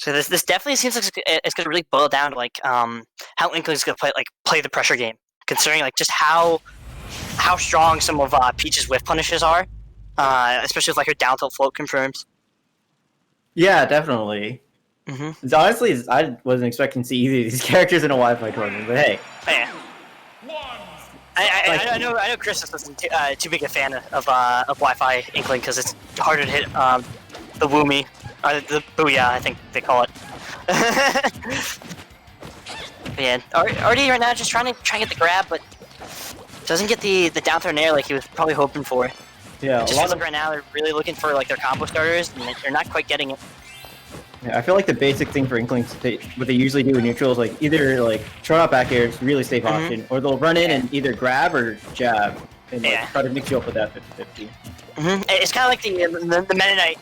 So this definitely seems like it's gonna really boil down to like how Inkling's gonna play the pressure game, considering like just how strong some of Peach's whiff punishes are, especially with like her down tilt float confirms. Yeah, definitely. Mm-hmm. Honestly, I wasn't expecting to see either of these characters in a Wi-Fi tournament, but hey. Yeah. I know Chris isn't too big a fan of Wi-Fi Inkling because it's harder to hit the Woomy, the Booyah, I think they call it. Man, Artie right now just trying to get the grab, but doesn't get the down throw nair like he was probably hoping for. Yeah, it just feels like right now they're really looking for like their combo starters, and they're not quite getting it. Yeah, I feel like the basic thing for Inklings, what they usually do in neutral is like either like throw out back air, it's a really safe option, or they'll run in and either grab or jab and like, try to mix you up with that 50-50. It's kind of like the Meta Knight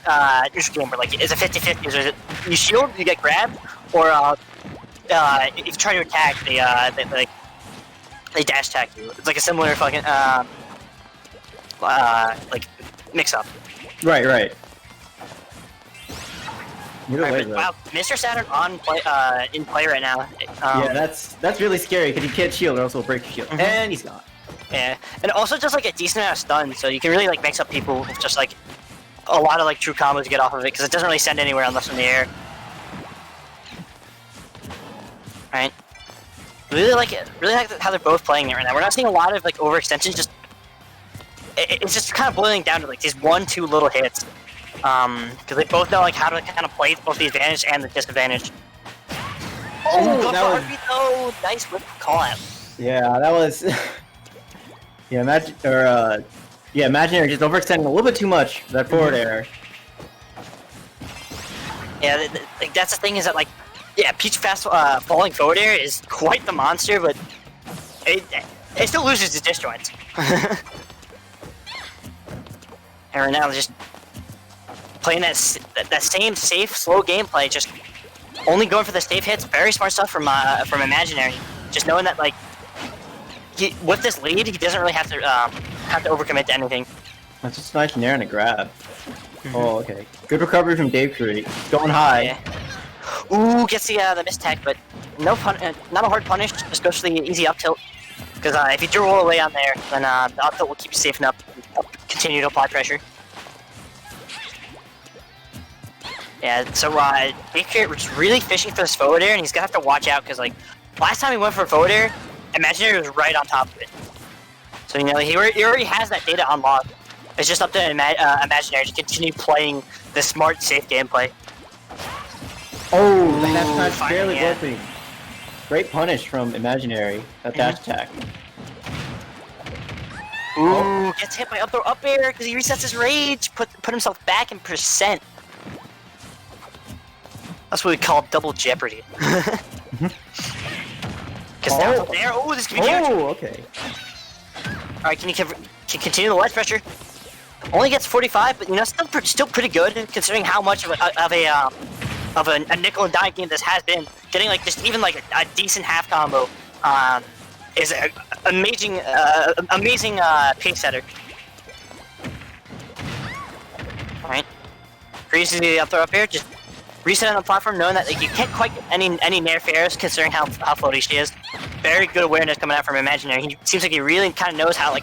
neutral game where like it's a 50-50. Is it you shield, you get grabbed, or if you try to attack, they dash attack you. It's like a similar fucking like mix up. Right. Wow, Mr. Saturn on in play right now. Yeah, that's really scary because he can't shield, or else he'll break your shield, and he's gone. Yeah, and also just like a decent amount of stun, so you can really like mix up people with just like a lot of like true combos to get off of it because it doesn't really send anywhere unless in the air. Right. Really like it. Really like how they're both playing it right now. We're not seeing a lot of like overextensions. Just it's just kind of boiling down to like these 1-2 little hits. Because they both know like how to kind of play both the advantage and the disadvantage. Oh, that was nice whip call out. Yeah, that was. Yeah, Imaginary just overextending a little bit too much for that forward air. Yeah, like that's the thing is that like, yeah, Peach fast falling forward air is quite the monster, but it still loses its disjoints. And right now just playing that same safe, slow gameplay, just only going for the safe hits. Very smart stuff from Imaginary. Just knowing that like, with this lead, he doesn't really have to overcommit to anything. That's just nice nair and a grab. Oh, okay. Good recovery from davecreate. Going high. Yeah. Ooh, gets the mistech, but not a hard punish. Just goes for the easy up tilt. Because if you roll away on there, then the up tilt will keep you safe enough to continue to apply pressure. Yeah, so davecreate was really fishing for this forward air, and he's gonna have to watch out because like last time he went for forward air, Imaginary was right on top of it. So you know he already has that data unlocked. It's just up to Imaginary to continue playing the smart, safe gameplay. Oh, the dash attack barely working. Great punish from Imaginary. That dash attack. Ooh, gets hit by up throw up air because he resets his rage. Put himself back in percent. That's what we call double jeopardy. Because now there. Oh, this could be huge. Oh, okay. All right, can continue the ledge pressure? Only gets 45, but you know, still pretty good considering how much of a nickel and dime game this has been. Getting like just even like a decent half combo is an amazing pace setter. All right, crazy the up throw up here, just reset on the platform, knowing that like, you can't quite get any nair fairs considering how floaty she is. Very good awareness coming out from Imaginary. He seems like he really kind of knows how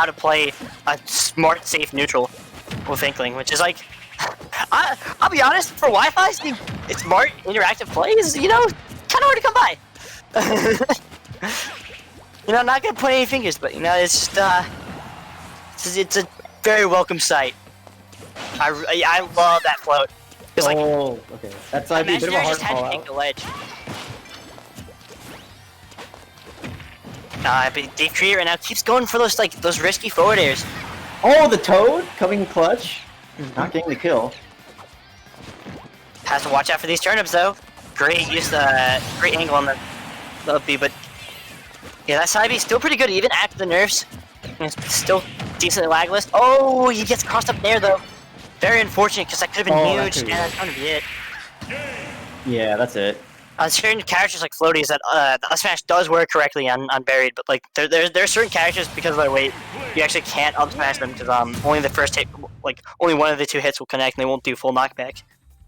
to play a smart, safe neutral with Inkling, which is like, I'll be honest, for Wi-Fi, it's smart, interactive plays, you know, kind of hard to come by. You know, I'm not gonna point any fingers, but you know, it's just it's a very welcome sight. I love that float. Like, okay. That's like a bit of a hard call out. Take the ledge. But davecreate right now keeps going for those risky forward airs. Oh, the Toad coming clutch. Not getting the kill. Has to watch out for these turnips though. Great use, great angle on the up B, but yeah, that side B is still pretty good even after the nerfs. It's still decently lagless. Oh, he gets crossed up there though. Very unfortunate because that could have been huge, and that's gonna be it. Yeah, that's it. Certain characters like floaties that the smash does work correctly on buried, but like there are certain characters because of their weight you actually can't up smash them because only the first hit, like only one of the two hits will connect and they won't do full knockback.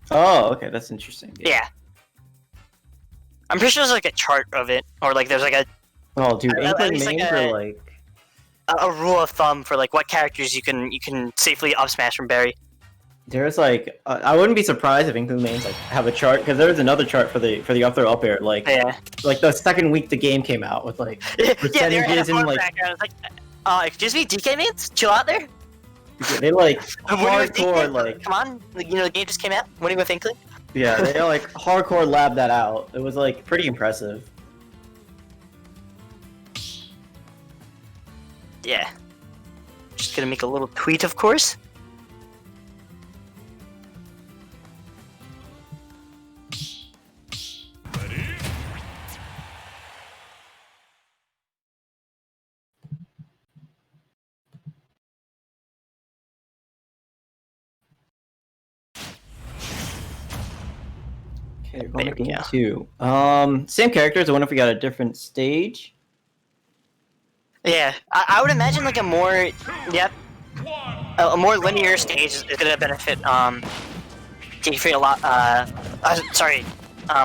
Oh, okay, that's interesting. Yeah, I'm pretty sure there's like a chart of it, or like there's like a Oh, dude, at Inkling least, like, mains are like. a rule of thumb for like what characters you can safely up smash from Barry. There's like, I wouldn't be surprised if Inkling mains like have a chart because there was another chart for the up throw up air like the second week the game came out with like percentages and like. I was like, excuse me, DK mains, chill out there. They like hardcore like. Come on, you know the game just came out. Winning with Inkling. Yeah, they like hardcore lab that out. It was like pretty impressive. Yeah. Just gonna make a little tweet, of course. Okay, we're going to game 2. Same characters. I wonder if we got a different stage. Yeah, I would imagine like a more, a more linear stage is gonna benefit DK a lot.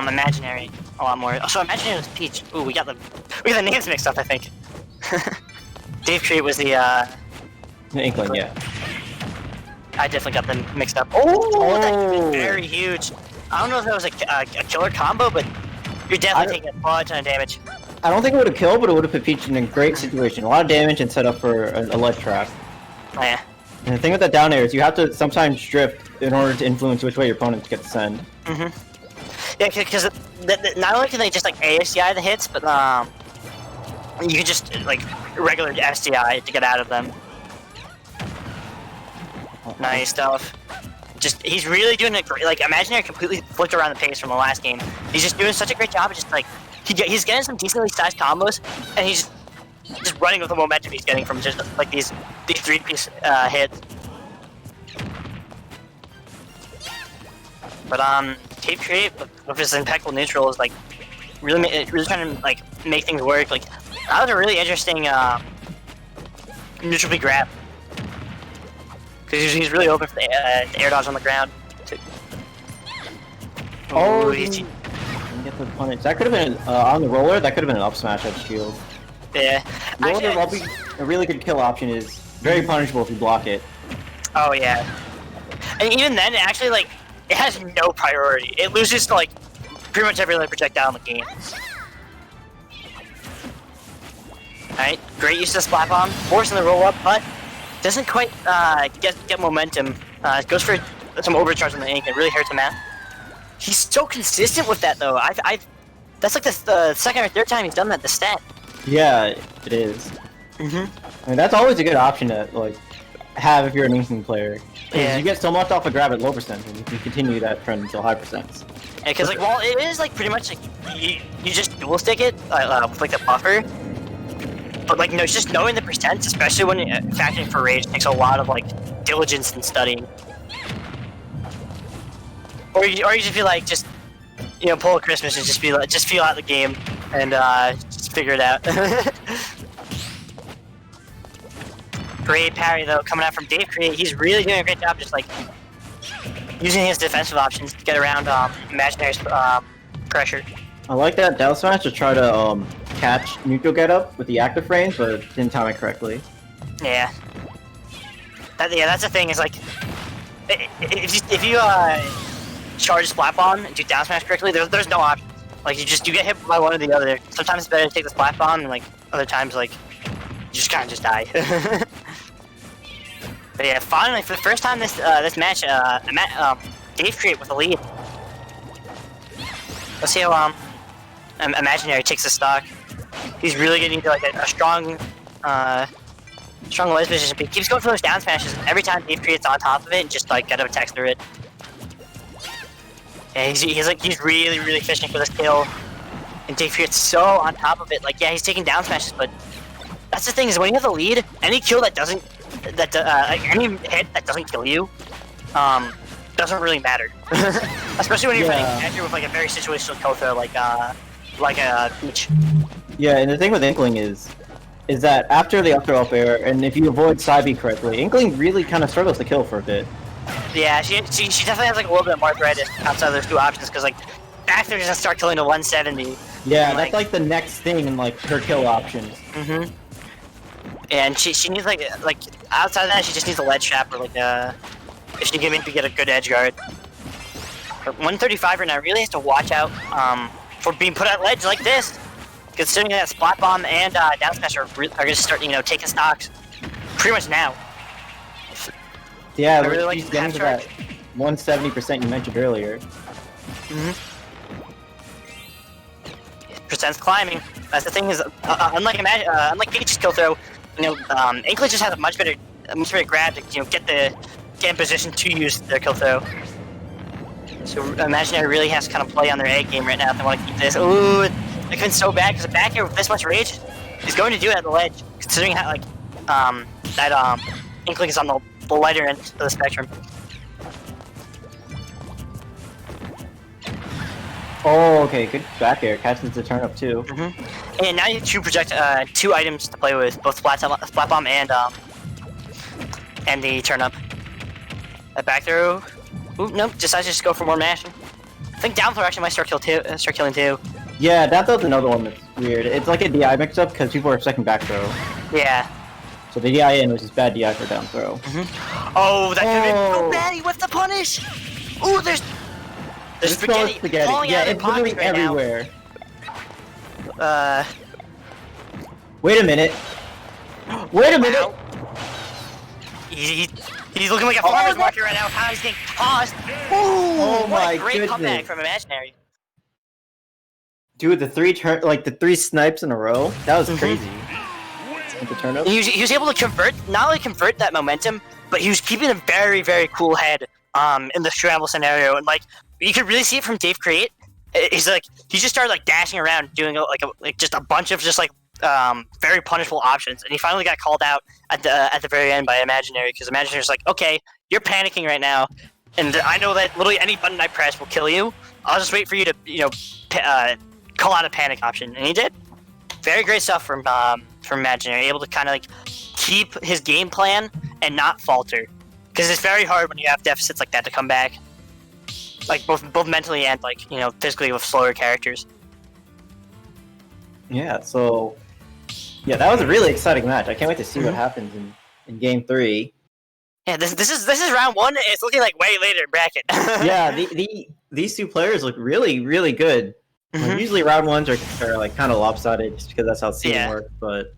Imaginary a lot more. So Imaginary was Peach. Ooh, we got the names mixed up, I think. davecreate was the Inkling, yeah. I definitely got them mixed up. Oh, that's very huge. I don't know if that was a killer combo, but you're definitely taking a ton of damage. I don't think it would have killed, but it would have put Peach in a great situation. A lot of damage and set up for a ledge trap. Oh, yeah. And the thing with that down air is you have to sometimes drift in order to influence which way your opponents get to send. Yeah, because not only can they just like ASCI the hits, but you can just like regular SDI to get out of them. Nice stuff. He's really doing a great, like, Imaginary completely flipped around the pace from the last game. He's just doing such a great job of just, like, he's getting some decently sized combos, and he's just running with the momentum he's getting from just, like, these 3-piece hits. But, davecreate, with his impeccable neutral, is, like, really trying to, like, make things work. Like, that was a really interesting, neutral B grab. Because he's really open for the air dodge on the ground. Oh, he didn't get the punish. That could have been on the roller. That could have been an up smash at shield. Yeah. Roller, a really good kill option is very punishable if you block it. Oh yeah. And even then, actually, like, it has no priority. It loses to like pretty much every other projectile in the game. All right, great use of Splat Bomb, forcing the roll up, but doesn't quite get momentum. Goes for some overcharge on the ink. It really hurts him out. He's so consistent with that, though. That's like the second or third time he's done that. The stat. Yeah, it is. I mean, that's always a good option to like have if you're an Inkling player. Yeah. You get so much off a grab at low percent, and you can continue that trend until high percents. Yeah, because like, well, it is like pretty much like you just dual stick it with like the buffer. But like, no, just knowing the percents, especially when factoring for rage, takes a lot of like diligence and studying. Or you just feel like pull a Christmas and just feel out the game and just figure it out. Great parry though, coming out from davecreate. He's really doing a great job, just like using his defensive options to get around Imaginary's pressure. I like that down smash to try to catch neutral get up with the active frames, but didn't time it correctly. Yeah. That's the thing. Is like if you charge Splat Bomb and do down smash correctly, there's no option. Like you get hit by one or the other. Sometimes it's better to take the Splat Bomb, and like other times like you just kind of just die. But yeah, finally for the first time this match, davecreate with the lead. Let's see how Imaginary takes the stock. He's really getting into like a strong ledge position, but he keeps going for those down smashes. Every time davecreate's on top of it, and just like get him attacks through it. Yeah, he's really fishing for this kill, and davecreate's so on top of it. Like, yeah, he's taking down smashes, but that's the thing is when you have the lead, any kill that doesn't any hit that doesn't kill you, doesn't really matter. Especially when you're fighting a character with like a very situational kill throw like a Peach. Yeah, and the thing with Inkling is that after the up throw up air, and if you avoid side B correctly, Inkling really kind of struggles to kill for a bit. Yeah, she definitely has like a little bit more bread outside of those two options, because like back there just start killing to 170. Yeah, and, that's like the next thing in like her kill options. Mm-hmm. And she needs like outside of that, she just needs a ledge trap or like if she can maybe get a good edge guard. But 135 right now really has to watch out for being put at ledge like this, considering that splat bomb and down smash are going to start taking stocks pretty much now. Yeah, I really like she's the getting to half that 170% you mentioned earlier. Mm-hmm. Percent's climbing. That's the thing is, unlike Peach's kill throw, Inkling just has a much better grab to get in position to use their kill throw. So Imaginary really has to kind of play on their A game right now if they want to keep this. Ooh, it could have been so bad because the back here with this much rage is going to do it at the ledge, considering how Inkling is on the lighter end of the spectrum. Oh, okay, good back air. Catches the turn up too. Mm-hmm. And now you have two items to play with, both flat bomb and the turn up. A back throw. Ooh, nope, decides to just go for more mashing. I think down throw actually might start killing too. Yeah, that throw's another one that's weird. It's like a DI mix-up because people are second back throw. Yeah. So the DI in was just bad DI for down throw. Mm-hmm. Oh, that could have been so bad. He whiffed the punish. Ooh, there's spaghetti falling yeah, out of it's the pocket literally right everywhere. Now. Wait a minute. Wait a minute. Wow. He's looking like a farmer's market right now. How he's getting tossed. Ooh, oh what my a great goodness. comeback from Imaginary. Dude, the three snipes in a row. That was crazy. With the turn up. He was able to not only convert that momentum, but he was keeping a very, very cool head in the scramble scenario, and like you could really see it from davecreate. He's like he just started like dashing around, doing just a bunch of very punishable options, and he finally got called out at the very end by Imaginary because Imaginary's like, okay, you're panicking right now, and I know that literally any button I press will kill you. I'll just wait for you to call out a panic option, and he did. Very great stuff from Imaginary, able to kind of like keep his game plan and not falter, because it's very hard when you have deficits like that to come back, like both mentally and physically with slower characters. Yeah, so yeah, that was a really exciting match. I can't wait to see what happens in game 3. Yeah, this is round 1. It's looking like way later in bracket. Yeah, these two players look really, really good. Like, usually round 1s are like kind of lopsided just because that's how seeding works, but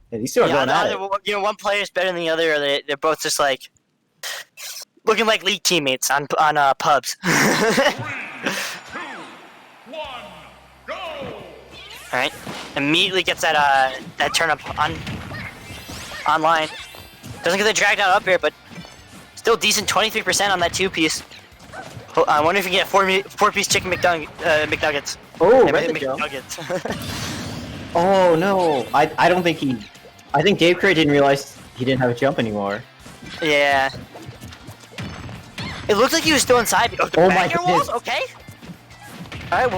yeah, these two are going at it. One player is better than the other, or they're both just like looking like league teammates on pubs. 3, 2, 1, go! All right, immediately gets that turn up online. Doesn't get the drag down up here, but still decent 23% on that 2-piece. I wonder if you can get 4-piece chicken McNuggets. Oh, McNuggets. Oh no, I don't think I think davecreate didn't realize he didn't have a jump anymore. Yeah. It looked like he was still inside. Oh my back air walls? goodness. Okay. Alright,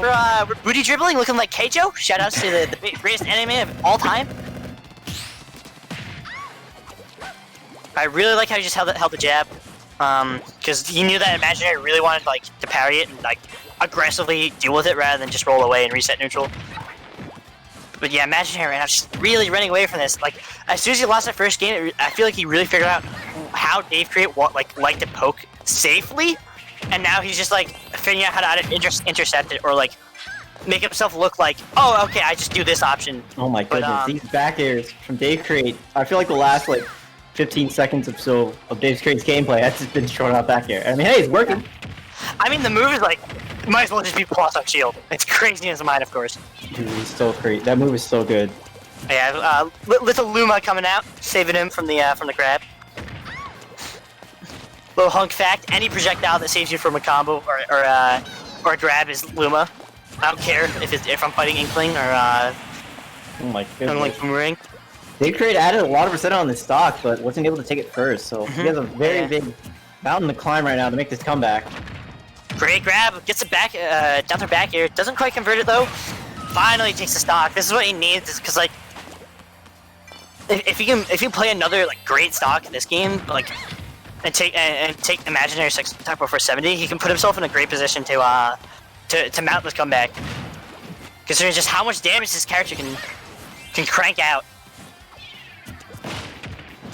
we're booty dribbling, looking like Keijo. Shoutouts to the greatest anime of all time. I really like how he just held the jab. Because he knew that Imaginary really wanted to parry it and aggressively deal with it rather than just roll away and reset neutral. But yeah, Imaginary right now just really running away from this. Like as soon as he lost that first game, I feel like he really figured out how davecreate liked to poke safely, and now he's just figuring out how to intercept it or make himself look like, oh, okay, I just do this option. Oh my goodness, these back airs from davecreate. I feel like the last 15 seconds of davecreate's gameplay has just been showing out back air. I mean, hey, it's working. I mean, the move is might as well just be plus on shield. It's crazy as mine, of course. Dude, he's so crazy. That move is so good. Yeah, little Luma coming out, saving him from the grab. Little hunk fact: any projectile that saves you from a combo or a grab is Luma. I don't care if I'm fighting Inkling or oh my goodness. Boomerang. davecreate added a lot of percent on the stock, but wasn't able to take it first. So he has a very big mountain to climb right now to make this comeback. Great grab, gets it back, down their back air. Doesn't quite convert it though. Finally takes the stock. This is what he needs, because if you play another great stock in this game, and take Imaginary 6 type of 470, he can put himself in a great position to to mount this comeback. Considering just how much damage this character can crank out.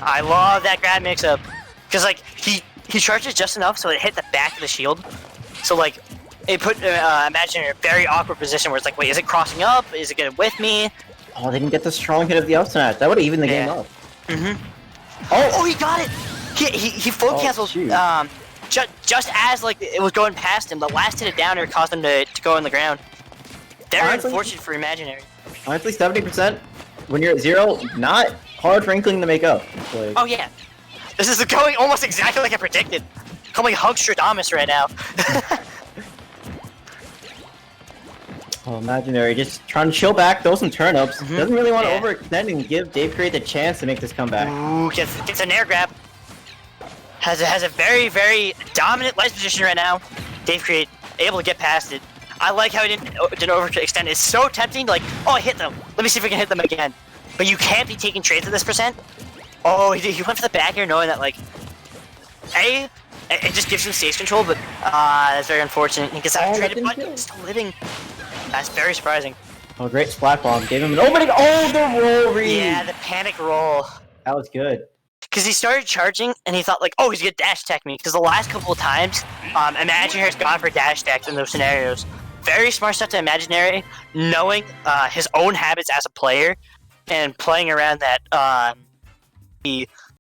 I love that grab mix-up. Because, like, he charges just enough so it hit the back of the shield. So, like, it put Imaginary in a very awkward position where it's like, wait, is it crossing up? Is it getting with me? Oh, they didn't get the strong hit of the up smash. That would have evened the game up. Oh, he got it! He full canceled. Just as like it was going past him, the last hit of downer caused him to go on the ground. Very unfortunate for Imaginary. Honestly, 70% when you're at 0, not hard for Inkling to make up. Like, Oh yeah, this is going almost exactly like I predicted. Calling Hugstradamus right now. oh, Imaginary just trying to chill back, throw some turnips. Doesn't really want to overextend and give davecreate the chance to make this comeback. Ooh, gets an air grab. Has a very, very dominant life position right now. davecreate able to get past it. I like how he didn't overextend. It's so tempting, like, oh, I hit them. Let me see if we can hit them again. But you can't be taking trades at this percent. Oh, he went for the back air knowing that, like, it just gives him stage control, but that's very unfortunate. He gets out traded, but he's still living. That's very surprising. Oh, great splat bomb. Gave him an opening. Oh, the roll read. Yeah, the panic roll. That was good. Because he started charging, and he thought, like, oh, he's gonna dash attack me. Because the last couple of times, Imaginary's gone for dash attacks in those scenarios. Very smart stuff to Imaginary, knowing his own habits as a player, and playing around that the